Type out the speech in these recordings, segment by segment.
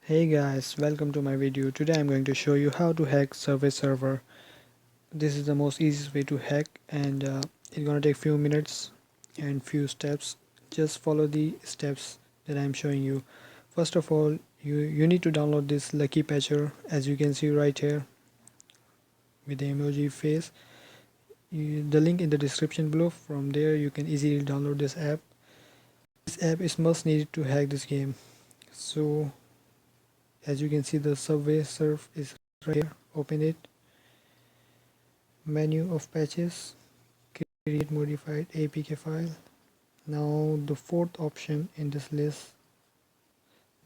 Hey guys, welcome to my video. Today I'm going to show you how to hack Survey server. This is the most easiest way to hack and it's gonna take few minutes and few steps. Just follow the steps that I'm showing you. First of all, you need to download this Lucky Patcher as you can see right here with the emoji face. The link in the description below. From there you can easily download this app. This app is must needed to hack this game. So as you can see the Subway surf is right here. Open it. Menu of patches, create modified APK file. Now the fourth option in this list,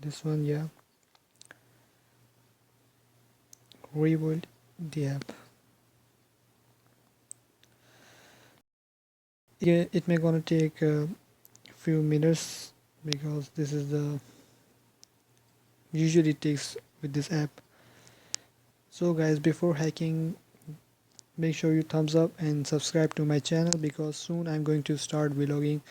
this one, yeah, rebuild the app. Yeah, it may gonna take a few minutes because this is the usually it takes with this app. So guys, before hacking, make sure you thumbs up and subscribe to my channel because soon I'm going to start vlogging.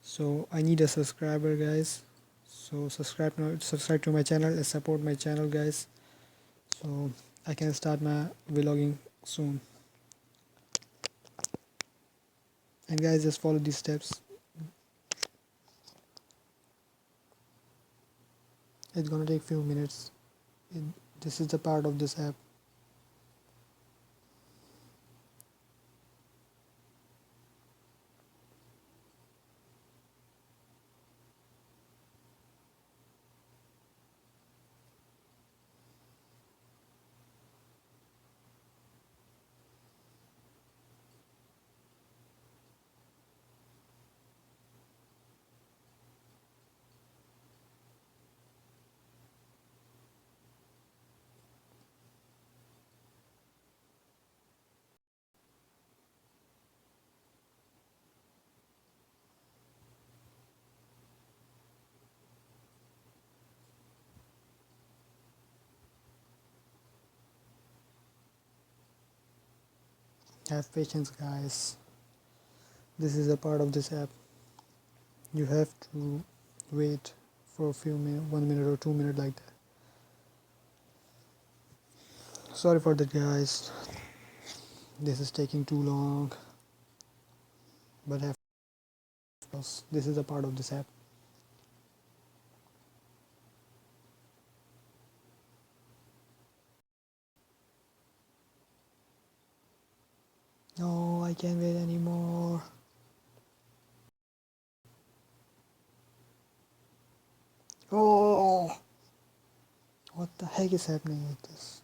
So I need a subscriber, guys. So subscribe now, subscribe to my channel and support my channel, guys. So I can start my vlogging soon. And guys, just follow these steps. It's gonna take few minutes. it, this is the part of this app. Have patience, guys. This is a part of this app. You have to wait for a few minutes, 1 minute or 2 minutes like that. Sorry for that, guys. This is taking too long, but have this is a part of this app. No, I can't wait anymore. Oh, what the heck is happening with this?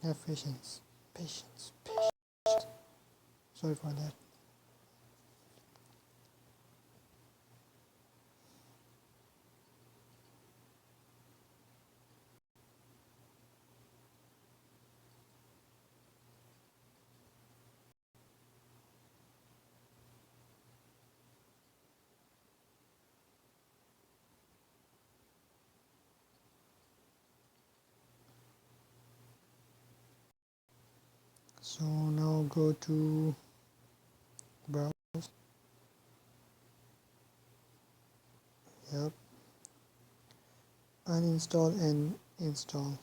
Have patience, patience, patience. Sorry for that. So now go to browse. Yep. Uninstall and install.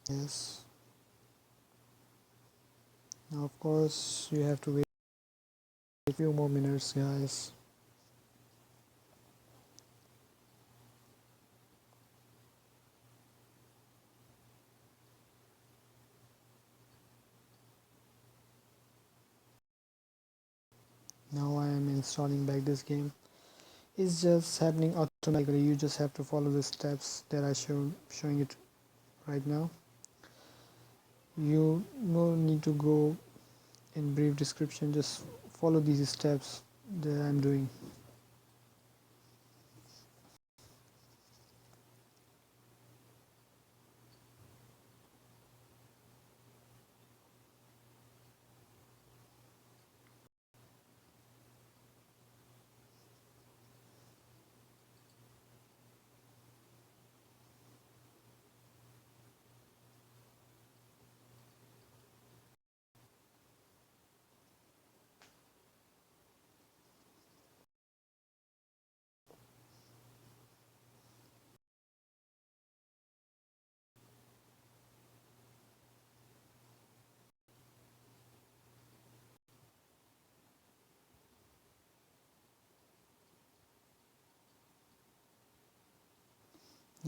Yes. Now of course you have to wait a few more minutes, guys. Now I am installing back this game. It's just happening automatically. You just have to follow the steps that I showing it right now. You no need to go in brief description, just follow these steps that I'm doing.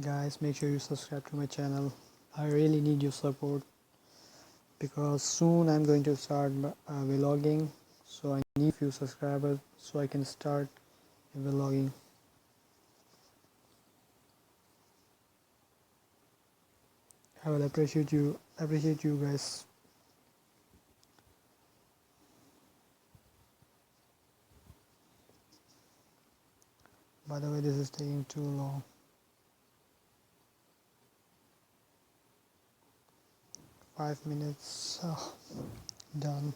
Guys, make sure you subscribe to my channel. I really need your support because soon I'm going to start vlogging, so I need few subscribers so I can start vlogging. I will appreciate you guys. By the way, this is taking too long. 5 minutes. Done.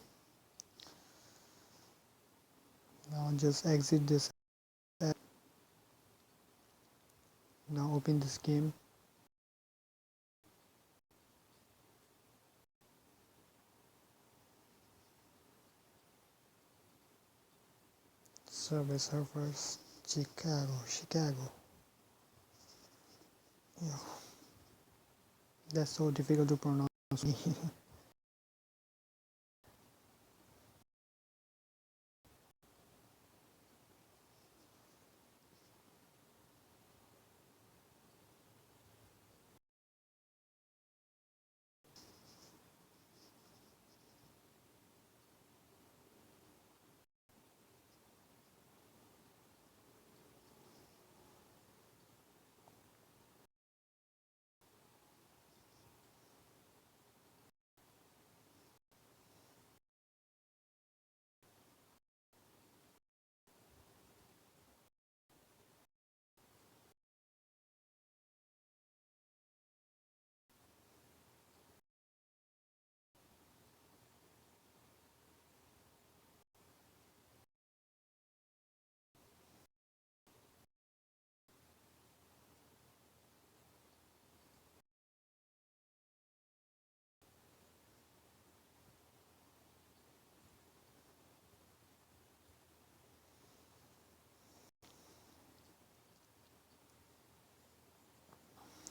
Now just exit this app. Now open this game. Subway Surfers Chicago. Yeah, that's so difficult to pronounce.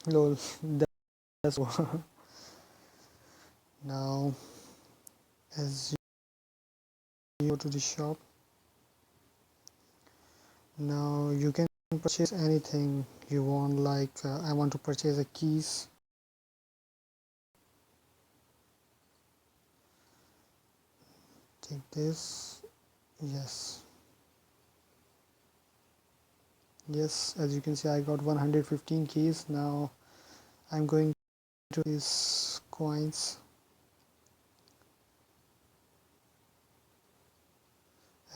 Lol, that's now as you go to the shop, now you can purchase anything you want, like I want to purchase a keys. Take this. Yes, as you can see I got 115 keys. Now I'm going to these coins.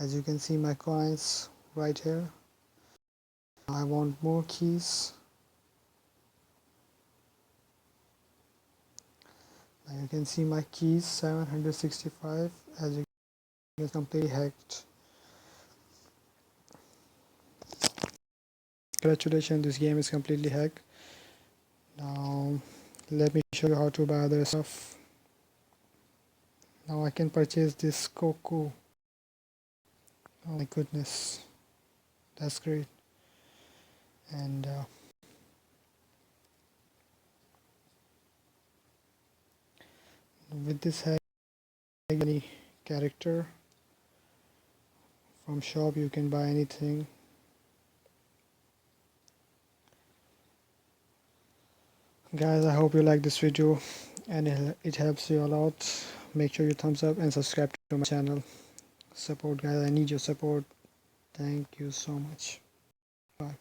As you can see my coins right here. I want more keys. Now you can see my keys 765. As you can see, completely hacked. Congratulations, this game is completely hacked. Now let me show you how to buy other stuff. Now I can purchase this cocoa. Oh my goodness, that's great. And with this hack, any character from shop, you can buy anything. Guys, I hope you like this video and it helps you a lot. Make sure you thumbs up and subscribe to my channel. Support, guys, I need your support. Thank you so much. Bye.